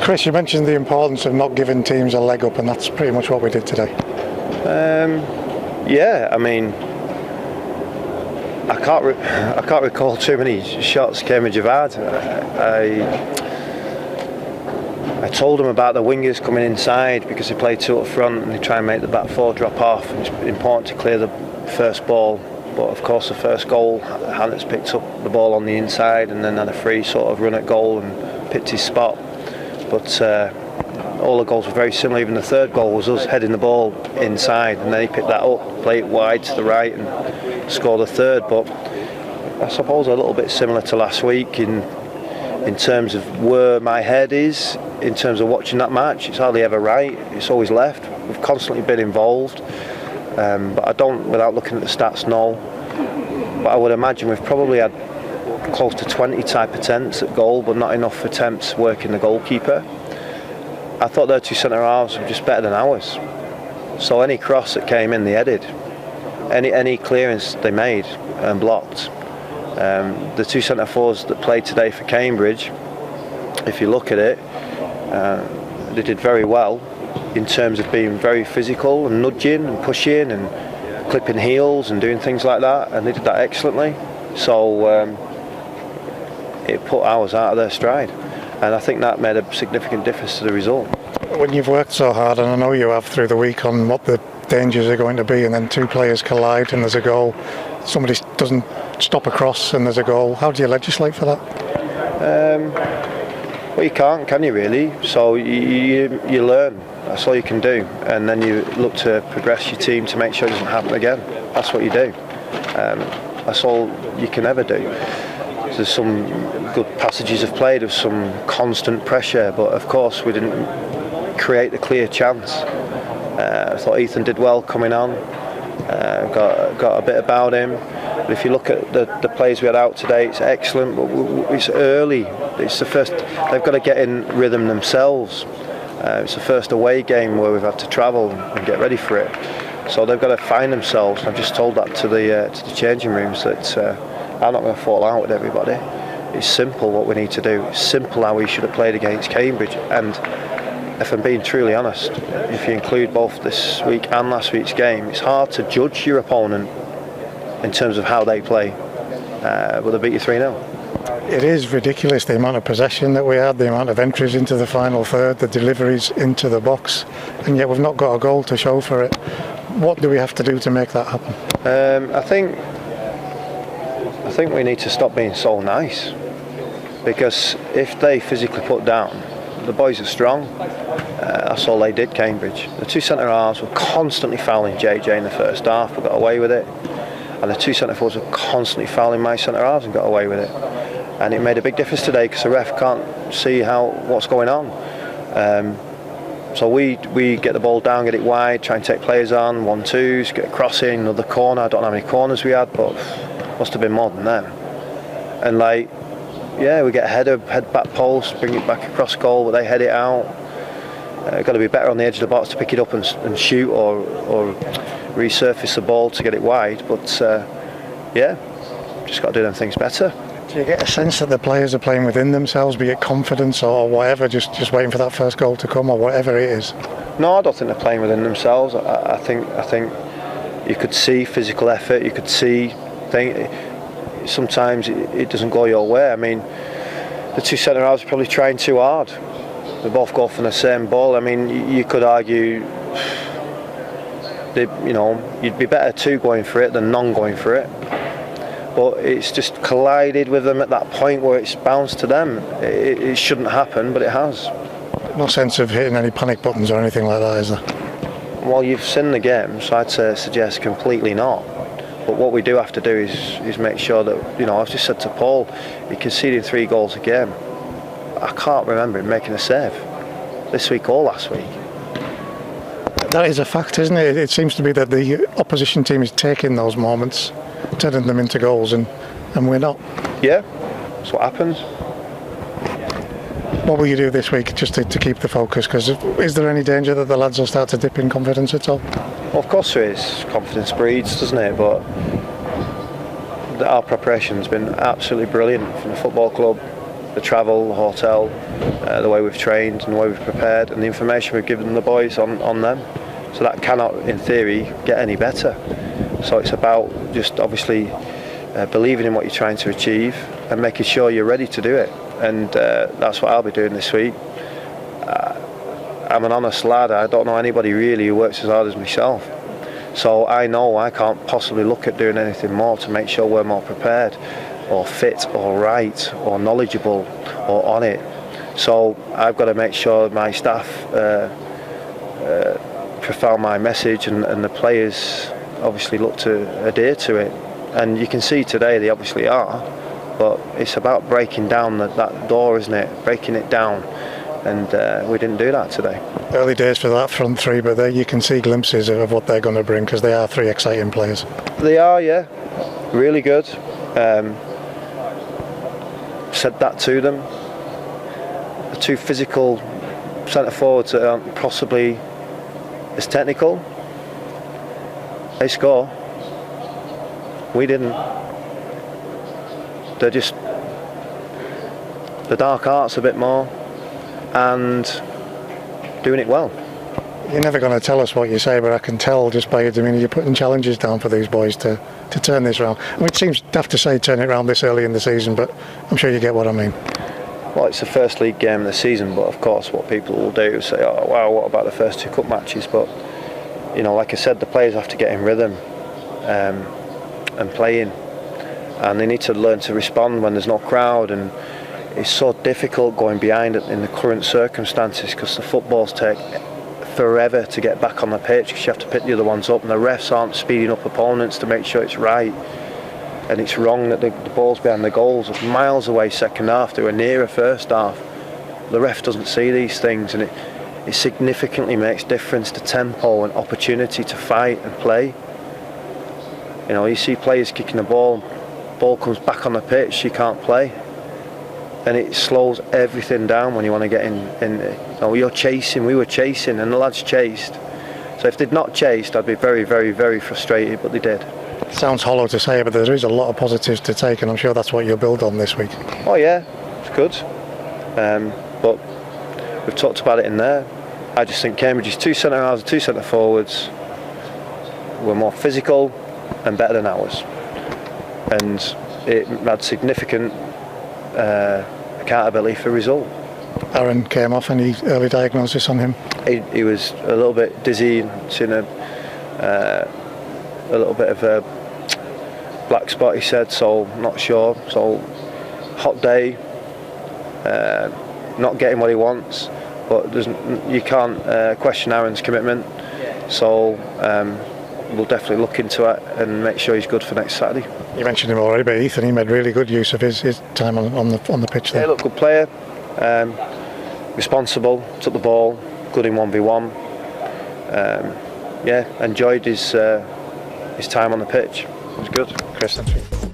Chris, you mentioned the importance of not giving teams a leg up, and that's pretty much what we did today. Yeah, I mean, I can't recall too many shots Cambridge have had. I told them about the wingers coming inside because they play two up front and they try and make the back four drop off. And it's important to clear the first ball, but of course the first goal, Hannes picked up the ball on the inside and then had a free sort of run at goal and picked his spot. But all the goals were very similar. Even the third goal was us heading the ball inside, and then he picked that up, played it wide to the right and scored a third. But I suppose a little bit similar to last week in terms of where my head is in terms of watching that match. It's hardly ever right, it's always left. We've constantly been involved, but I don't, without looking at the stats, know. But I would imagine we've probably had close to 20 type attempts at goal, but not enough attempts working the goalkeeper. I thought their two centre halves were just better than ours. So any cross that came in, they headed. Any clearance they made and blocked. The two centre forwards that played today for Cambridge, if you look at it, they did very well in terms of being very physical and nudging and pushing and clipping heels and doing things like that, and they did that excellently. So it put ours out of their stride, and I think that made a significant difference to the result. When you've worked so hard, and I know you have through the week, on what the dangers are going to be, and then two players collide and there's a goal, somebody doesn't stop a cross and there's a goal, how do you legislate for that? Well, you can't, can you really? So you learn, that's all you can do, and then you look to progress your team to make sure it doesn't happen again. That's what you do. That's all you can ever do. There's some good passages of play, there's some constant pressure, but of course we didn't create the clear chance. I thought Ethan did well coming on, got a bit about him. But if you look at the plays we had out today, it's excellent, but it's early. It's the first, they've got to get in rhythm themselves. It's the first away game where we've had to travel and get ready for it. So they've got to find themselves. I've just told that to the changing rooms, that I'm not going to fall out with everybody. It's simple what we need to do. It's simple how we should have played against Cambridge. And if I'm being truly honest, if you include both this week and last week's game, it's hard to judge your opponent in terms of how they play. But they beat you 3-0. It is ridiculous, the amount of possession that we had, the amount of entries into the final third, the deliveries into the box, and yet we've not got a goal to show for it. What do we have to do to make that happen? I think we need to stop being so nice, because if they physically put down, the boys are strong. That's all they did, Cambridge. The two centre halves were constantly fouling JJ in the first half, but got away with it. And the two centre forwards were constantly fouling my centre halves and got away with it. And it made a big difference today because the ref can't see what's going on. So we get the ball down, get it wide, try and take players on, 1-2s, get a crossing, another corner. I don't know how many corners we had, but must have been more than them. And we get a header, head back post, bring it back across goal, but they head it out. Got to be better on the edge of the box to pick it up and shoot, or resurface the ball to get it wide. But just got to do them things better. Do you get a sense that the players are playing within themselves, be it confidence or whatever, just waiting for that first goal to come, or whatever it is? No, I don't think they're playing within themselves. I think you could see physical effort. You could see sometimes it doesn't go your way. I mean, the two centre halves are probably trying too hard. They both go for the same ball. I mean, you could argue you'd be better two going for it than none going for it. But it's just collided with them at that point where it's bounced to them. It shouldn't happen, but it has. No sense of hitting any panic buttons or anything like that, is there? Well, you've seen the game, so I'd suggest completely not. But what we do have to do is make sure that, I've just said to Paul, he conceded 3 goals a game. I can't remember him making a save this week or last week. That is a fact, isn't it? It seems to be that the opposition team is taking those moments, turning them into goals, and we're not. Yeah, that's what happens. What will you do this week just to keep the focus? Because is there any danger that the lads will start to dip in confidence at all? Well, of course there is. Confidence breeds, doesn't it? But our preparation has been absolutely brilliant from the football club. the travel, the hotel, the way we've trained and the way we've prepared, and the information we've given the boys on them. So that cannot, in theory, get any better. So it's about just obviously believing in what you're trying to achieve and making sure you're ready to do it. And that's what I'll be doing this week. I'm an honest lad. I don't know anybody really who works as hard as myself. So I know I can't possibly look at doing anything more to make sure we're more prepared or fit or right or knowledgeable or on it. So I've got to make sure my staff profound my message, and the players obviously look to adhere to it. And you can see today they obviously are, but it's about breaking down that door, isn't it? Breaking it down, and we didn't do that today. Early days for that front three, but there you can see glimpses of what they're going to bring, because they are three exciting players. They are, yeah, really good. Said that to them. The two physical centre forwards that aren't possibly as technical, they score. We didn't. They're just the dark arts a bit more and doing it well. You're never going to tell us what you say, but I can tell just by your demeanour you're putting challenges down for these boys to turn this round. I mean, it seems daft to say turn it round this early in the season, but I'm sure you get what I mean. Well, it's the first league game of the season, but of course what people will do is say, oh wow, what about the first two cup matches? But you know, like I said, the players have to get in rhythm and playing, and they need to learn to respond when there's no crowd. And it's so difficult going behind it in the current circumstances, because the footballs take forever to get back on the pitch, because you have to pick the other ones up, and the refs aren't speeding up opponents to make sure it's right. And it's wrong that the balls behind the goals are miles away second half. They were nearer first half. The ref doesn't see these things, and it significantly makes difference to tempo and opportunity to fight and play. You know, you see players kicking the ball comes back on the pitch, you can't play. And it slows everything down when you want to get in. You know, you're chasing, we were chasing, and the lads chased. So if they'd not chased, I'd be very, very, very frustrated, but they did. It sounds hollow to say, but there is a lot of positives to take, and I'm sure that's what you'll build on this week. Oh yeah, it's good. But we've talked about it in there. I just think Cambridge's two centre halves, two centre forwards were more physical and better than ours, and it had significant accountability for result. Aaron came off. Any early diagnosis on him? He was a little bit dizzy, seen a little bit of a black spot, he said, so not sure. So hot day, not getting what he wants, but you can't question Aaron's commitment. So we'll definitely look into it and make sure he's good for next Saturday. You mentioned him already, but Ethan, he made really good use of his time on the pitch there. Yeah, look, good player, responsible, took the ball, good in 1v1. Yeah, enjoyed his time on the pitch. It was good. Chris, thank you.